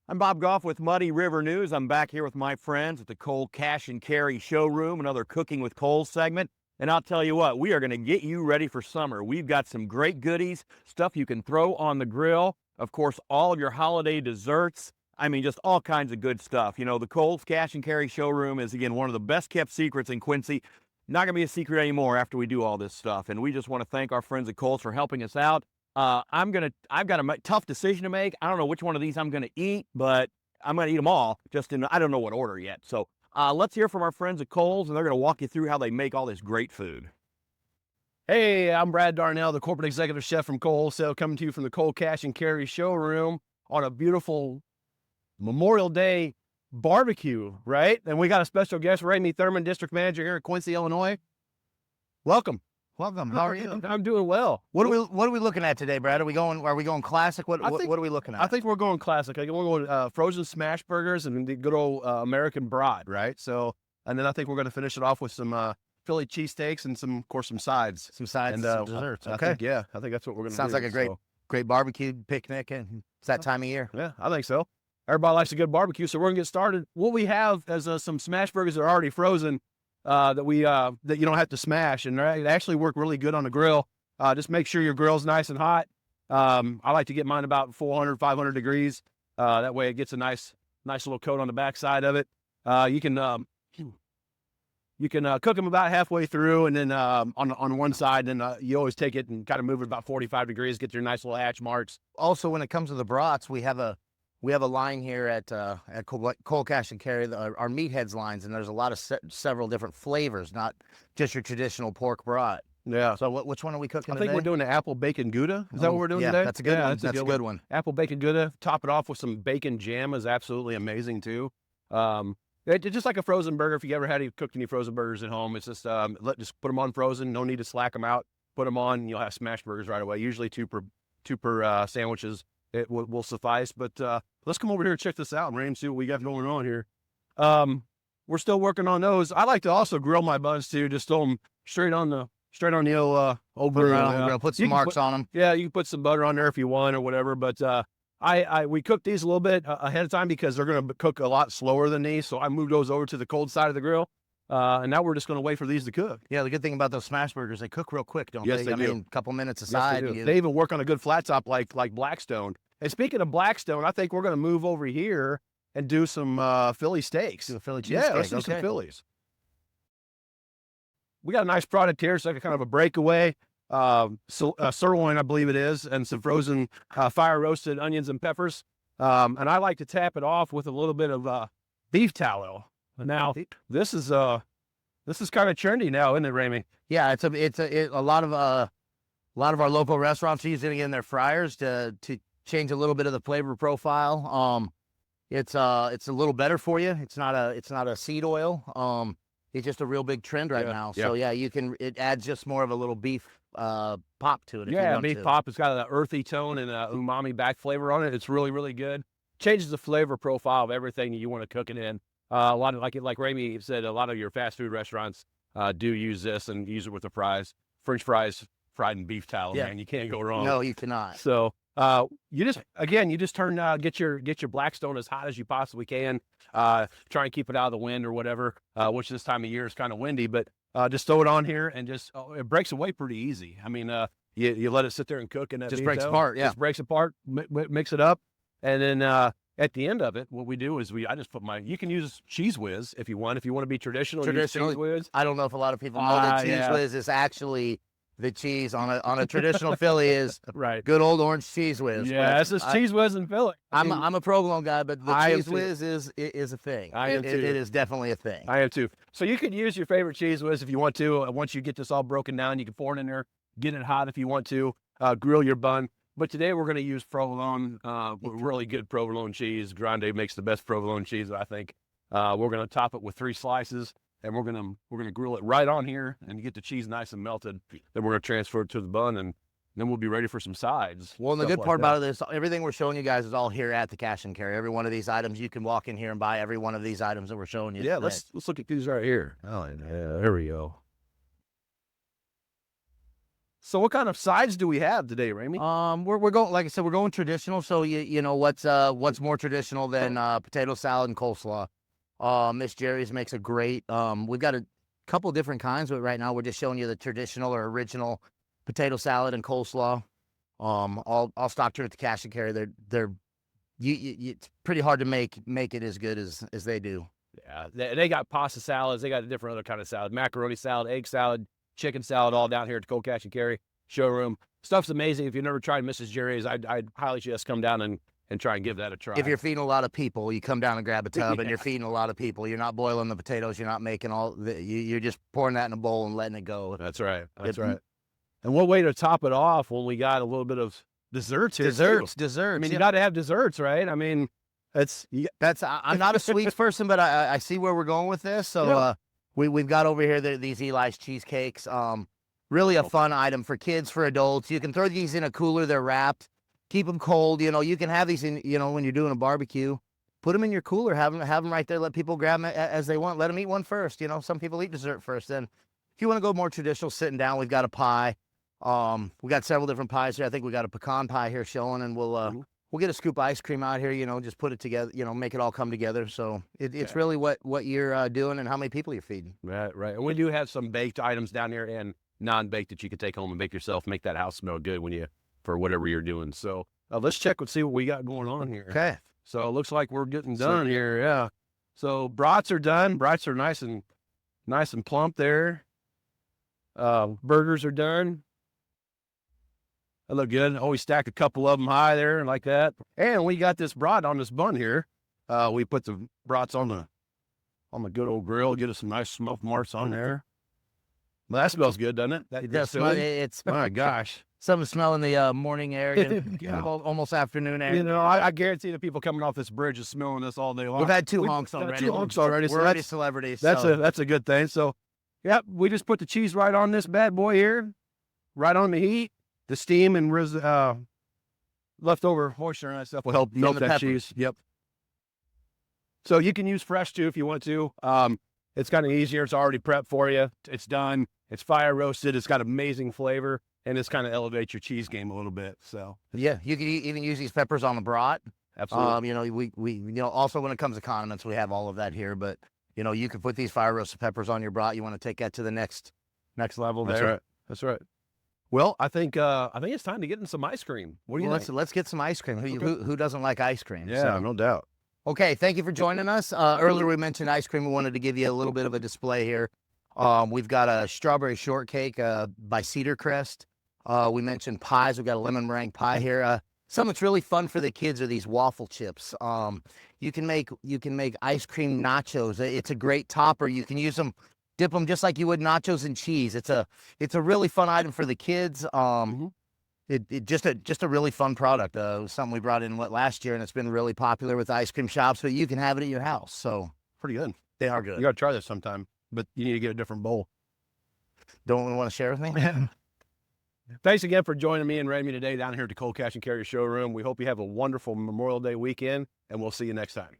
I'm Bob Goff with Muddy River News. I'm back here with my friends at the Kohl Cash and Carry Showroom, another Cooking with Kohl segment. And I'll tell you what, we are going to get you ready for summer. We've got some great goodies, stuff you can throw on the grill. Of course, all of your holiday desserts. I mean, just all kinds of good stuff. You know, the Kohl's Cash and Carry Showroom is, again, one of the best kept secrets in Quincy. Not going to be a secret anymore after we do all this stuff. And we just want to thank our friends at Kohl's for helping us out. I've got a tough decision to make. I don't know which one of these I'm going to eat, but I'm going to eat them all, just in, I don't know what order yet. So let's hear from our friends at Kohl's, and they're going to walk you through how they make all this great food. Hey, I'm Brad Darnell, the corporate executive chef from Kohl Wholesale, coming to you from the Kohl Cash and Carry Showroom on a beautiful Memorial Day barbecue, right? And we got a special guest, Ramey, Thurman, district manager here at Quincy, Illinois. Welcome. Welcome. How are you? I'm doing well. What are we looking at today, Brad? Are we going classic? What are we looking at? I think we're going classic. We're going frozen smash burgers and the good old American broad, right? So, and then I think we're going to finish it off with some Philly cheesesteaks and some sides. Some sides, and some desserts. I think that's what we're going to do. Sounds like a great barbecue picnic, and it's that time of year. Yeah, I think so. Everybody likes a good barbecue, so we're going to get started. What we have is some smash burgers that are already frozen. That you don't have to smash, and they actually work really good on the grill. Just make sure your grill's nice and hot. I like to get mine about 400, 500 degrees. That way it gets a nice little coat on the back side of it. You can cook them about halfway through, and then on one side, then you always take it and kind of move it about 45 degrees, get your nice little hatch marks. Also, when it comes to the brats, we have a line here at Kohl Cash and Carry, our meatheads lines, and there's a lot of several different flavors, not just your traditional pork brat. Yeah. So which one are we cooking today? I think we're doing the apple bacon Gouda. Is that what we're doing today? Yeah, that's a good one. That's a good one. Apple bacon Gouda. Top it off with some bacon jam is absolutely amazing too. It's just like a frozen burger. If you ever cooked any frozen burgers at home, it's just just put them on frozen. No need to slack them out. Put them on, and you'll have smash burgers right away. Usually two per sandwiches. It will suffice. But let's come over here and check this out, and see what we got going on here. We're still working on those. I like to also grill my buns too. Just throw them straight on the old grill. Put some marks on them. Yeah, you can put some butter on there if you want or whatever. But we cooked these a little bit ahead of time because they're going to cook a lot slower than these. So I moved those over to the cold side of the grill. And now we're just going to wait for these to cook. Yeah, the good thing about those smash burgers, they cook real quick, don't they? Yes, they do. I mean, a couple minutes aside. Yes, they even work on a good flat top like Blackstone. And speaking of Blackstone, I think we're going to move over here and do some Philly steaks. Do a Philly cheesesteak. Yeah, let's do some Phillies. We got a nice product here. It's like a kind of a breakaway. Sirloin, I believe it is, and some frozen fire-roasted onions and peppers. And I like to tap it off with a little bit of beef tallow. Now, this is kind of trendy now, isn't it, Ramey? Yeah, it's a lot of our local restaurants are using it in their fryers to change a little bit of the flavor profile. It's a little better for you. It's not a seed oil. It's just a real big trend right now. Yeah. So yeah, it adds just more of a little beef pop to it. Yeah, beef pop. It's got an earthy tone and a umami back flavor on it. It's really, really good. Changes the flavor profile of everything that you want to cook it in. A lot of like Ramey said, a lot of your fast food restaurants do use this and use it with the fries. French fries fried in beef tallow, man. You can't go wrong. No, you cannot. So you just get your Blackstone as hot as you possibly can. Try and keep it out of the wind or whatever, which this time of year is kind of windy, but just throw it on here and it breaks away pretty easy. I mean, you let it sit there and cook and it just breaks apart. Yeah, just breaks apart, mix it up. And then at the end of it, what we do is I just put you can use Cheese Whiz if you want. If you want to be traditional, use Cheese Whiz. I don't know if a lot of people know that Cheese Whiz is actually the cheese on a traditional Philly is right. Good old orange Cheese Whiz. Yeah, this is Cheese Whiz and Philly. I'm a provolone guy, but the Cheese Whiz is a thing. It is definitely a thing. I am too. So you could use your favorite Cheese Whiz if you want to. Once you get this all broken down, you can pour it in there, get it hot if you want to, grill your bun. But today we're going to use provolone, really good provolone cheese. Grande makes the best provolone cheese, I think. We're going to top it with 3 slices. And we're gonna grill it right on here and get the cheese nice and melted. Then we're gonna transfer it to the bun, and then we'll be ready for some sides. Well, and the good part about it is everything we're showing you guys is all here at the Cash and Carry. Every one of these items, you can walk in here and buy every one of these items that we're showing you. Yeah, let's look at these right here. Oh, yeah, there we go. So what kind of sides do we have today, Ramey? We're going, like I said, we're going traditional. So you know what's more traditional than potato salad and coleslaw. Miss Jerry's makes a great. We've got a couple different kinds, but right now we're just showing you the traditional or original potato salad and coleslaw. All stocked here at the cash and carry. It's pretty hard to make it as good as they do. Yeah, they got pasta salads. They got a different other kind of salad, macaroni salad, egg salad, chicken salad, all down here at the Kohl Cash and Carry Showroom. Stuff's amazing. If you've never tried Mrs. Jerry's, I'd highly suggest come down and try and give that a try. If you're feeding a lot of people, you come down and grab a tub, and you're feeding a lot of people. You're not boiling the potatoes. You're not making you're just pouring that in a bowl and letting it go. That's right. That's right. And what way to top it off when we got a little bit of desserts here? Desserts. I mean, you got to have desserts, right? I mean, I'm not a sweets person, but I see where we're going with this. So we've got over here these Eli's cheesecakes. Really a fun item for kids, for adults. You can throw these in a cooler. They're wrapped. Keep them cold. You know, you can have these in, you know, when you're doing a barbecue. Put them in your cooler. Have them right there. Let people grab them as they want. Let them eat one first. You know, some people eat dessert first. Then if you want to go more traditional, sitting down, we've got a pie. We got several different pies here. I think we got a pecan pie here showing, and we'll get a scoop of ice cream out here, you know, just put it together, you know, make it all come together. So it's really what you're doing and how many people you're feeding. Right. And we do have some baked items down here and non-baked that you can take home and bake yourself, make that house smell good for whatever you're doing. So let's check and see what we got going on here. Okay. So it looks like we're getting done here. Yeah. So brats are done. Brats are nice and plump there. Burgers are done. That look good. Always stack a couple of them high there like that. And we got this brat on this bun here. We put the brats on the good old grill. Get us some nice smoke marks on there. Well, that smells good, doesn't it? It does smell. It's my gosh. Something smell in the morning air, almost afternoon air. You know, I guarantee the people coming off this bridge is smelling this all day long. We've had two honks already. We're already celebrities. That's a good thing. So, yep, we just put the cheese right on this bad boy here, right on the heat. The steam and leftover moisture and that stuff will help melt that cheese. Yep. So you can use fresh too if you want to. It's kind of easier. It's already prepped for you. It's done. It's fire roasted. It's got amazing flavor, and it's kind of elevates your cheese game a little bit. So yeah, you can even use these peppers on the brat. Absolutely. You know, we also when it comes to condiments, we have all of that here. But you know, you can put these fire roasted peppers on your brat. You want to take that to the next level. That's there. right. That's right. Well, I think it's time to get in some ice cream. What do you think? Let's get some ice cream. Who doesn't like ice cream? Yeah, so. No doubt. Okay, thank you for joining us. Earlier we mentioned ice cream. We wanted to give you a little bit of a display here. We've got a strawberry shortcake by Cedar Crest. We mentioned pies. We've got a lemon meringue pie here. Something that's really fun for the kids are these waffle chips. You can make ice cream nachos. It's a great topper. You can use them. Dip them just like you would nachos and cheese. It's a really fun item for the kids. It just a really fun product. Something we brought in last year, and it's been really popular with ice cream shops. But you can have it at your house. So pretty good. They are good. You got to try this sometime, but you need to get a different bowl. Don't want to share with me? Thanks again for joining me and Ramey today down here at the Kohl Cash and Carry Showroom. We hope you have a wonderful Memorial Day weekend, and we'll see you next time.